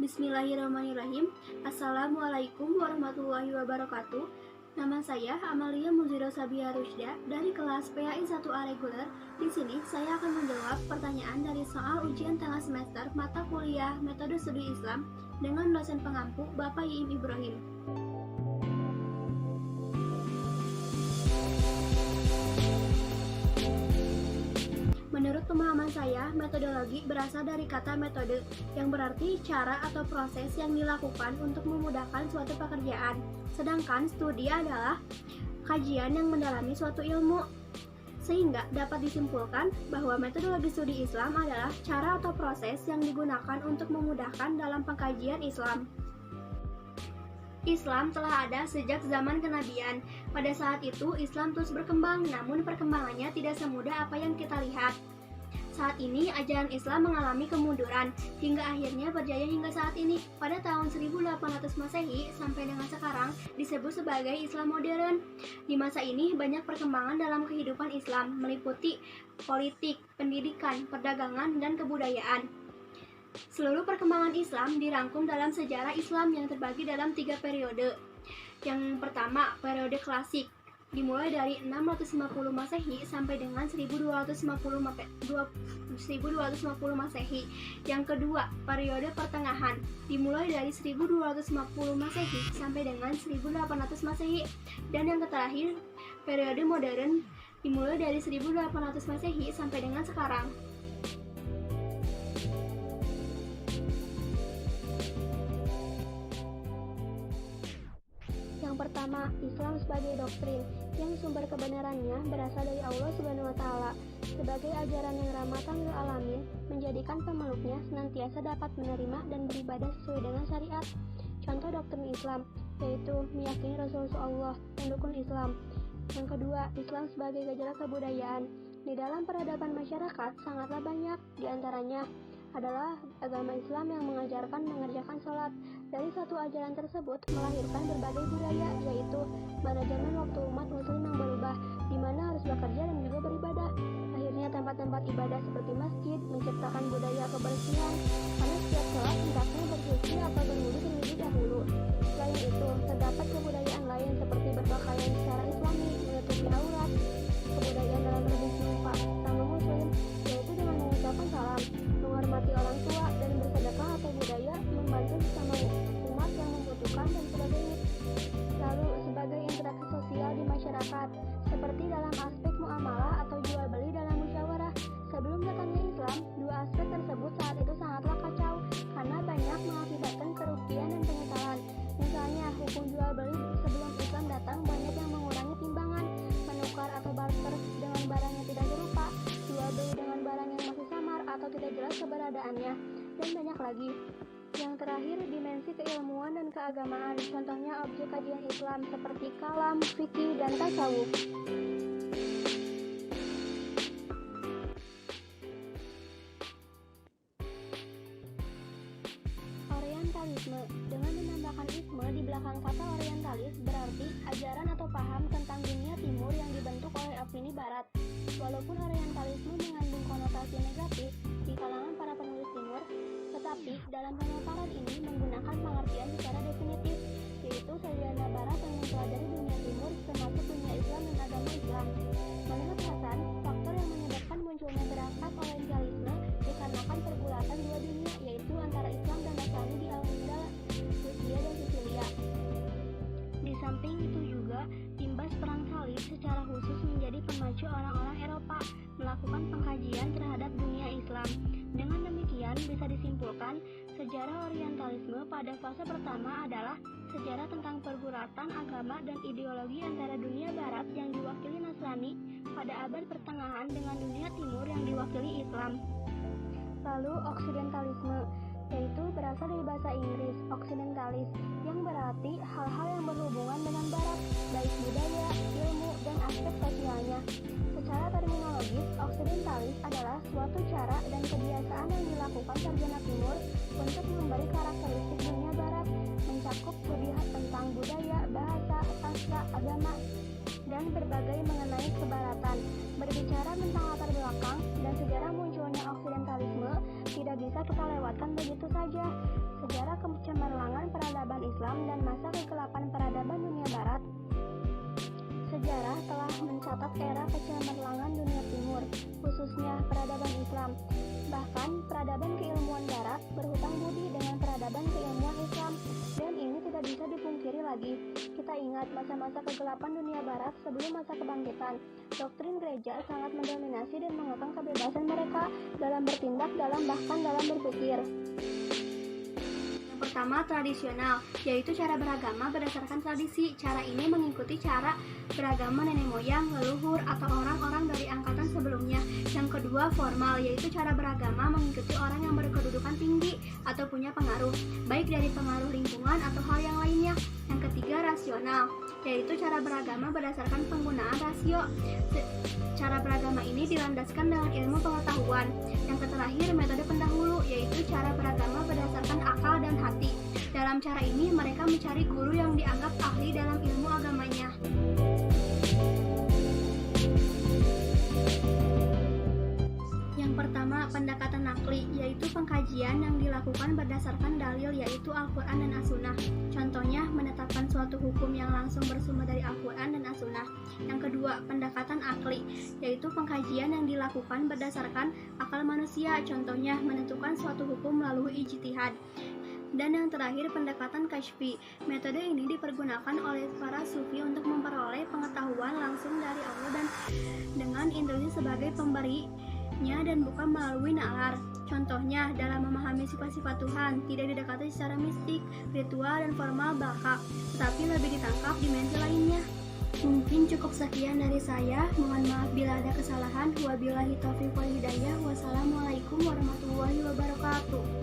Bismillahirrahmanirrahim. Assalamualaikum warahmatullahi wabarakatuh. Nama saya Amalia Muziro Sabia Rusda dari kelas PAI 1A reguler. Di sini saya akan menjawab pertanyaan dari soal ujian tengah semester mata kuliah Metode Studi Islam dengan dosen pengampu Bapak Iim Ibrahim. Menurut pemahaman saya, metodologi berasal dari kata metode, yang berarti cara atau proses yang dilakukan untuk memudahkan suatu pekerjaan. Sedangkan studi adalah kajian yang mendalami suatu ilmu. Sehingga dapat disimpulkan bahwa metodologi studi Islam adalah cara atau proses yang digunakan untuk memudahkan dalam pengkajian Islam. Islam telah ada sejak zaman kenabian. Pada saat itu, Islam terus berkembang, namun perkembangannya tidak semudah apa yang kita lihat. Saat ini, ajaran Islam mengalami kemunduran, hingga akhirnya berjaya hingga saat ini. Pada tahun 1800 Masehi sampai dengan sekarang disebut sebagai Islam modern. Di masa ini, banyak perkembangan dalam kehidupan Islam, meliputi politik, pendidikan, perdagangan, dan kebudayaan. Seluruh perkembangan Islam dirangkum dalam sejarah Islam yang terbagi dalam 3 periode. Yang pertama, periode klasik, dimulai dari 650 Masehi sampai dengan 1250 Masehi. Yang kedua, periode pertengahan, dimulai dari 1250 Masehi sampai dengan 1800 Masehi. Dan yang terakhir, periode modern, dimulai dari 1800 Masehi sampai dengan sekarang. Yang pertama, Islam sebagai doktrin yang sumber kebenarannya berasal dari Allah Subhanahu wa taala sebagai ajaran yang rahmatan lil alamin, menjadikan pemeluknya senantiasa dapat menerima dan beribadah sesuai dengan syariat. Contoh doktrin Islam yaitu meyakini Rasulullah Allah, mendukung Islam. Yang kedua, Islam sebagai gejala kebudayaan. Di dalam peradaban masyarakat sangatlah banyak, diantaranya adalah agama Islam yang mengajarkan mengerjakan sholat. Dari satu ajaran tersebut melahirkan berbagai budaya, yaitu manajemen waktu umat muslim yang berubah, di mana harus bekerja dan juga beribadah. Akhirnya tempat-tempat ibadah seperti masjid menciptakan budaya kebersihan, karena setiap sholat hendaknya bersuci atau berwudu terlebih dahulu. Selain itu, terdapat kebudayaan lain seperti berpakaian secara islami, menutupi aurat, kebudayaan dalam berjumpa sama muslim, yaitu dengan mengucapkan salam, menghormati orang tua, dan bersedekah atau budaya membantu sesama umat yang membutuhkan dan sebagainya. Lalu sebagai interaksi sosial di masyarakat, seperti dalam aspek muamalah atau jual beli dalam musyawarah. Sebelum datangnya Islam, dua aspek tersebut saat itu sangatlah kacau karena banyak mengakibatkan kerugian dan penyesalan. Misalnya, hukum jual beli sebelum Islam datang banyak yang mengurangi timbangan, menukar atau barter dengan barang yang tidak serupa, jual beli dengan barang yang masih samar atau tidak jelas keberadaannya, dan banyak lagi. Yang terakhir, dimensi keilmuan dan keagamaan, contohnya objek kajian Islam seperti kalam, fikih, dan tasawuf. Orientalisme, dengan menambahkan isme di belakang kata orientalis, berarti ajaran atau paham tentang dunia timur yang dibentuk oleh opini barat. Walaupun orientalisme mengandung konotasi negatif di kalangan para penulis timur, tetapi dalam pemaparan ini menggunakan pengertian secara definitif, yaitu sarjana barat yang mempelajari dunia timur termasuk dunia Islam dan agama Islam. Menurut Hasan, faktor yang menyebabkan munculnya gerakan orientalisme dikarenakan pergulatan dua dunia, yaitu antara Islam dan Nasrani di Al-Andalus, Rusia dan Sisilia. Di samping itu juga, imbas perang salib secara khusus menjadi pemacu orang-orang Eropa melakukan pengkajian terhadap dunia Islam. Dengan demikian, bisa disimpulkan, sejarah orientalisme pada fase pertama adalah sejarah tentang pergulatan agama dan ideologi antara dunia barat yang diwakili Nasrani pada abad pertengahan dengan dunia timur yang diwakili Islam. Lalu, oksidentalisme, yaitu berasal dari bahasa Inggris occidentalis, yang berarti hal-hal yang berhubungan dengan barat, baik budaya, ilmu, dan aspek sosialnya. Secara terminologis, oksidentalis adalah suatu cara dan kebiasaan yang dilakukan sarjana timur untuk memberi karakteristik dunia barat, mencakup studi tentang budaya, bahasa, sastra, agama, dan berbagai mengenai kebaratan. Berbicara tentang latar belakang dan sejarah munculnya oksidentalisme, tidak bisa kita lewatkan begitu saja. Sejarah kecemerlangan peradaban Islam dan masa kegelapan peradaban dunia Barat. Sejarah telah mencatat era kecemerlangan dunia Timur, khususnya peradaban Islam. Bahkan peradaban keilmuan Barat berhutang budi dengan peradaban keilmuan Islam, dan ini tidak bisa dipungkiri lagi. Kita ingat masa-masa kegelapan dunia Barat sebelum masa kebangkitan. Doktrin gereja sangat mendominasi dan mengekang kebebasan mereka dalam bertindak, bahkan dalam berpikir. Pertama, tradisional, yaitu cara beragama berdasarkan tradisi. Cara ini mengikuti cara beragama nenek moyang, leluhur, atau orang-orang dari angkatan sebelumnya. Yang kedua, formal, yaitu cara beragama mengikuti orang yang berkedudukan tinggi atau punya pengaruh, baik dari pengaruh lingkungan atau hal yang lainnya. Yang ketiga, rasional, yaitu cara beragama berdasarkan penggunaan rasio. Cara beragama ini dilandaskan dengan ilmu pengetahuan. Yang terakhir, metode pendahulu, yaitu cara beragama berdasarkan akal dan hati. Dalam cara ini, mereka mencari guru yang dianggap ahli dalam ilmu agamanya. Yang pertama, pendekatan nakli, yaitu pengkajian yang dilakukan berdasarkan dalil, yaitu Al-Quran dan As-Sunnah. Contohnya, menetapkan suatu hukum yang langsung bersumber dari Al-Quran dan As-Sunnah. Yang kedua, pendekatan akli, yaitu pengkajian yang dilakukan berdasarkan akal manusia. Contohnya, menentukan suatu hukum melalui ijtihad. Dan yang terakhir, pendekatan kasyfi. Metode ini dipergunakan oleh para sufi untuk memperoleh pengetahuan langsung dari Allah dan dengan intuisi sebagai pemberinya dan bukan melalui nalar. Contohnya, dalam memahami sifat-sifat Tuhan, tidak didekati secara mistik, ritual, dan formal belaka, tetapi lebih ditangkap dimensi lainnya. Mungkin cukup sekian dari saya. Mohon maaf bila ada kesalahan. Wabillahi taufiq wal hidayah. Wassalamualaikum warahmatullahi wabarakatuh.